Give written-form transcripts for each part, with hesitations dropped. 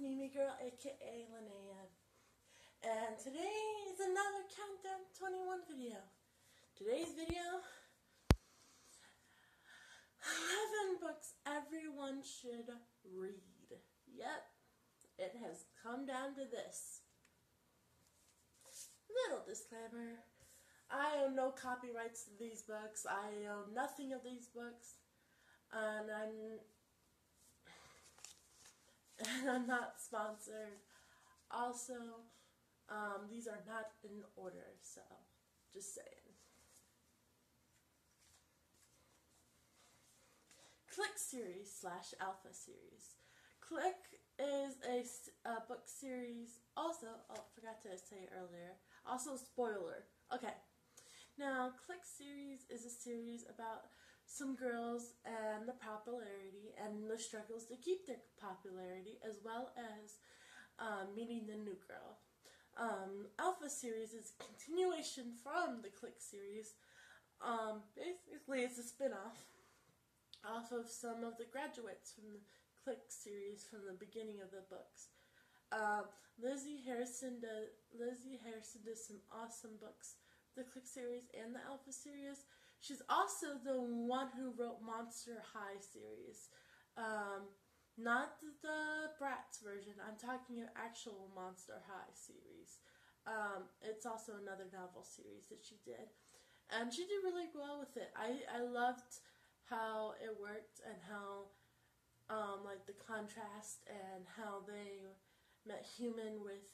Mimi Girl, aka Linnea, and today is another Countdown 21 video. Today's video, 11 books everyone should read. Yep, it has come down to this. Little disclaimer, I own no copyrights to these books. I own nothing of these books, and I'm not sponsored. Also, these are not in order, so just saying. Click series / alpha series. Click is a book series. Also, oh, forgot to say earlier. Also, spoiler. Okay. Now, Click series is a series about some girls and the popularity and the struggles to keep their popularity, as well as meeting the new girl. Alpha series is a continuation from the Click series. Basically, it's a spin-off off of some of the graduates from the Click series from the beginning of the books. Lizzie Harrison does some awesome books, the Click series and the Alpha series. She's also the one who wrote Monster High series. Not the Bratz version. I'm talking an actual Monster High series. It's also another novel series that she did. And she did really well with it. I loved how it worked and how, like, the contrast and how they met human with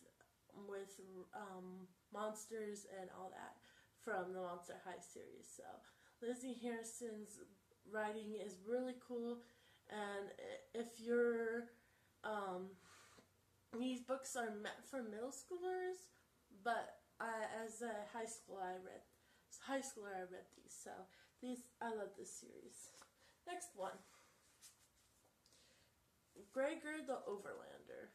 monsters and all that from the Monster High series. So Lizzie Harrison's writing is really cool, and if you're these books are meant for middle schoolers, but as a high schooler I read these, so I love this series. Next one, Gregor the Overlander.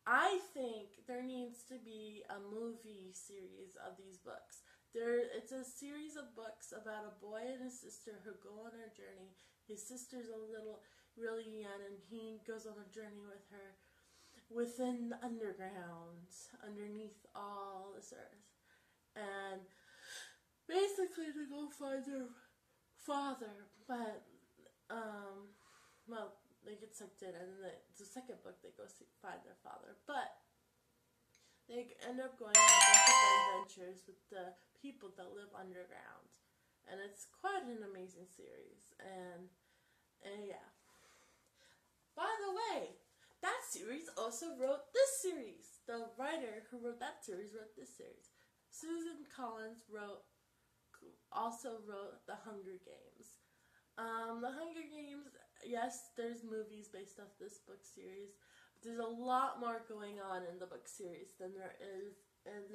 I think there needs to be a movie series of these books. It's a series of books about a boy and his sister who go on a journey. His sister's really young, and he goes on a journey with her within the underground, underneath all this earth. And basically to go find their father, but, well, they get sucked in, and then the second book they go find their father. But they end up going on a bunch of adventures with the people that live underground. And it's quite an amazing series. And yeah. By the way, that series also wrote this series. The writer who wrote that series wrote this series. Susan Collins also wrote The Hunger Games. The Hunger Games, yes, there's movies based off this book series, but there's a lot more going on in the book series than there is in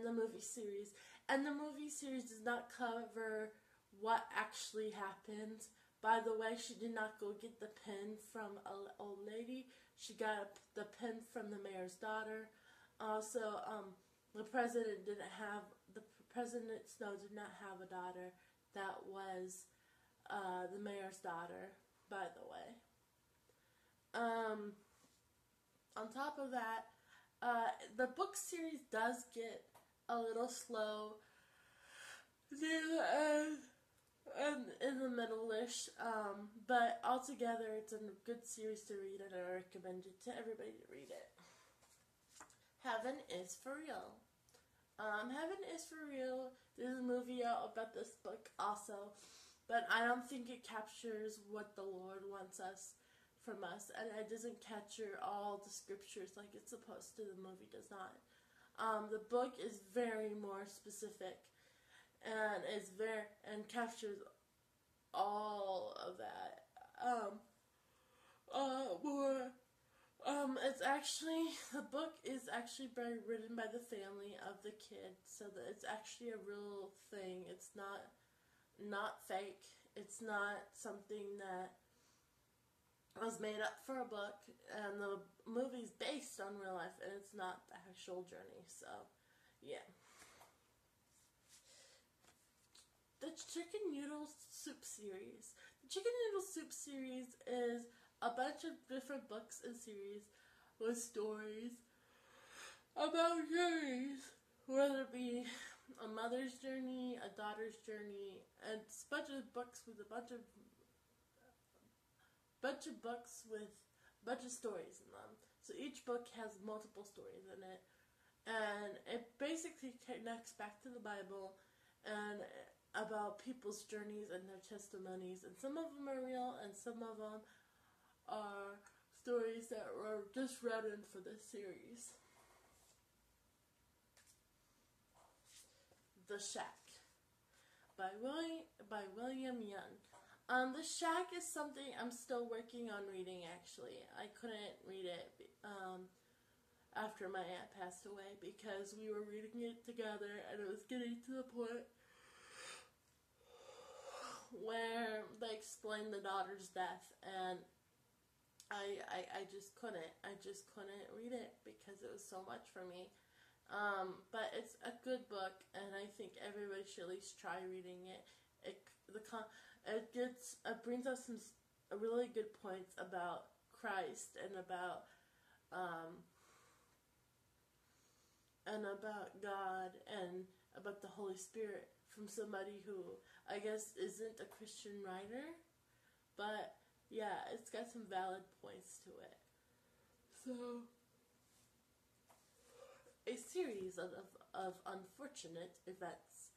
the movie series. And the movie series does not cover what actually happened. By the way, she did not go get the pen from an old lady. She got the pen from the mayor's daughter. Also, President Snow did not have a daughter that was the mayor's daughter, by the way. On top of that, the book series does get a little slow near the end and in the middle-ish, but altogether it's a good series to read, and I recommend it to everybody to read it. Heaven is for Real. Heaven is for Real. There's a movie out about this book also, but I don't think it captures what the Lord wants from us, and it doesn't capture all the scriptures like it's supposed to. The movie does not. The book is very more specific, and captures all of that. The book is actually written by the family of the kid, so that it's actually a real thing. It's not fake. It's not something that was made up for a book, and the movie's based on real life, and it's not the actual journey. So, yeah. The Chicken Noodle Soup series. The Chicken Noodle Soup series is a bunch of different books and series with stories about journeys, whether it be a mother's journey, a daughter's journey, and it's a bunch of books with a bunch of books with a bunch of stories in them. So each book has multiple stories in it, and it basically connects back to the Bible and about people's journeys and their testimonies, and some of them are real and some of them are stories that were just read in for this series. The Shack by William Young. The Shack is something I'm still working on reading, actually. I couldn't read it after my aunt passed away because we were reading it together and it was getting to the point where they explained the daughter's death, and I just couldn't read it because it was so much for me. But it's a good book, and I think everybody should at least try reading it. It brings up some really good points about Christ and about God and about the Holy Spirit from somebody who I guess isn't a Christian writer, but yeah, it's got some valid points to it. So, a series of unfortunate events.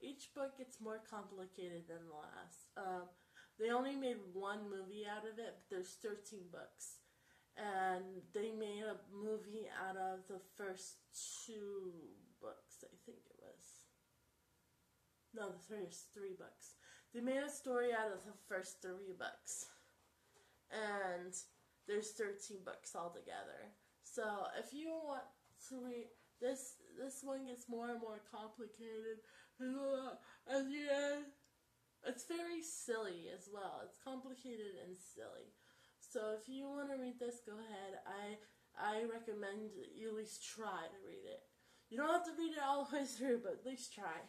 Each book gets more complicated than the last. They only made one movie out of it, but there's 13 books. And they made a movie out of the first 2 books, I think it was. No, the first 3 books. They made a story out of the first 3 books. And there's 13 books altogether. So if you want to read this one gets more and more complicated. At the end, it's very silly as well. It's complicated and silly. So if you want to read this, go ahead. I recommend you at least try to read it. You don't have to read it all the way through, but at least try.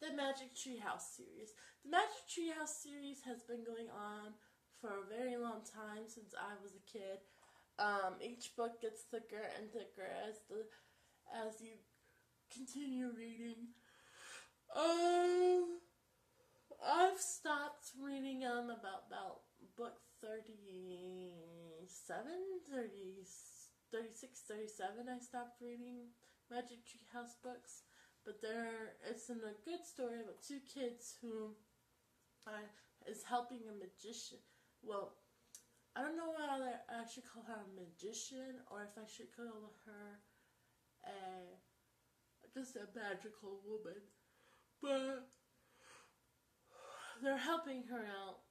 The Magic Tree House series. The Magic Tree House series has been going on for a very long time, since I was a kid. Each book gets thicker and thicker as you continue reading. I've stopped reading them about book 36, 37. I stopped reading Magic Tree House books, but it's in a good story about 2 kids who is helping a magician. Well, I don't know whether I should call her a magician or if I should call her just a magical woman. But they're helping her out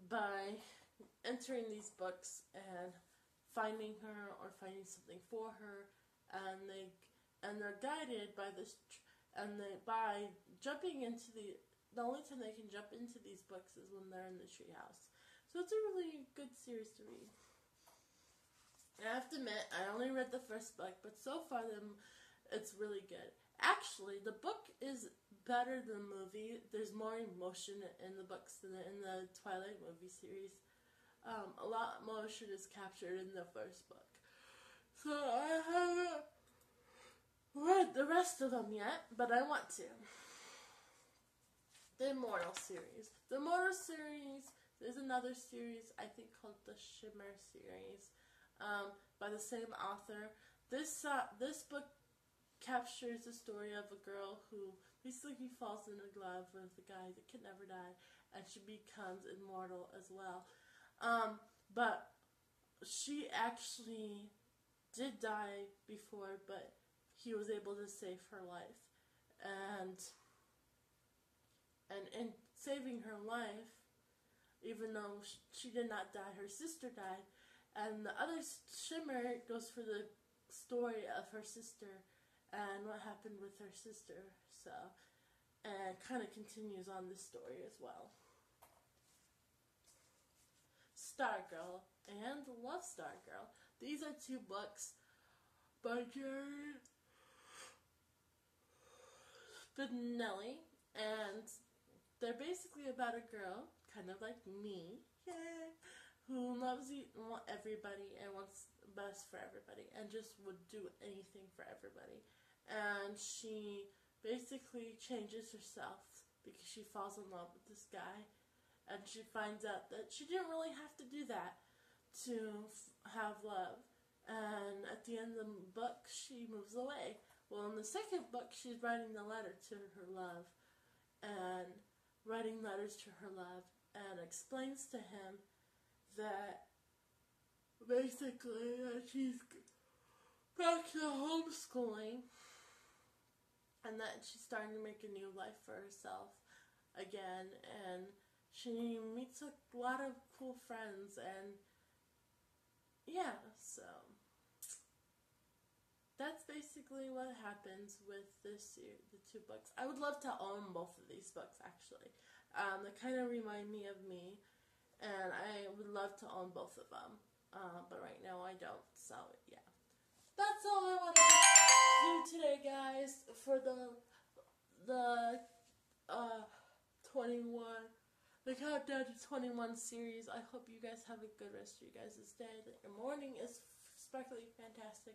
by entering these books and finding her or finding something for her, and they're guided by this, by jumping into the only time they can jump into these books is when they're in the treehouse. So it's a really good series to read. I have to admit, I only read the first book, but so far it's really good. Actually, the book is better than the movie. There's more emotion in the books than in the Twilight movie series. A lot of emotion is captured in the first book. So I haven't read the rest of them yet, but I want to. The Immortal series. The Immortal series, there's another series I think called the Shimmer series, by the same author. This book captures the story of a girl who basically falls in love with a guy that can never die, and she becomes immortal as well. But she actually did die before, but he was able to save her life, and in saving her life, even though she did not die, her sister died, and the other Shimmer goes for the story of her sister and what happened with her sister, and kind of continues on this story as well. Stargirl and Love Stargirl. These are 2 books by Jerry Spinelli, and they're basically about a girl, kind of like me, yay, who loves everybody and wants the best for everybody and just would do anything for everybody. And she basically changes herself because she falls in love with this guy, and she finds out that she didn't really have to do that to have love. And at the end of the book, she moves away. Well, in the second book, she's writing the letter to her love, and writing letters to her love, and explains to him that basically she's back to homeschooling, and that she's starting to make a new life for herself again, and she meets a lot of cool friends, and yeah, so that's basically what happens with the 2 books. I would love to own both of these books, actually. They kind of remind me of me, and I would love to own both of them, but right now I don't, so yeah. That's all I wanted to do today, guys, for the 21, the Countdown to 21 series. I hope you guys have a good rest of your guys' day, that your morning is sparkly fantastic,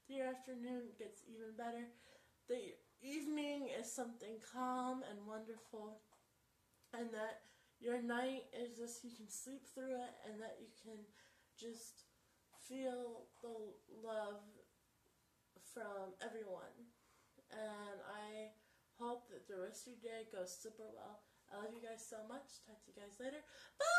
that your afternoon gets even better, that your evening is something calm and wonderful, and that your night is just, you can sleep through it, and that you can just feel the love from everyone. And I hope that the rest of your day goes super well. I love you guys so much. Talk to you guys later. Bye!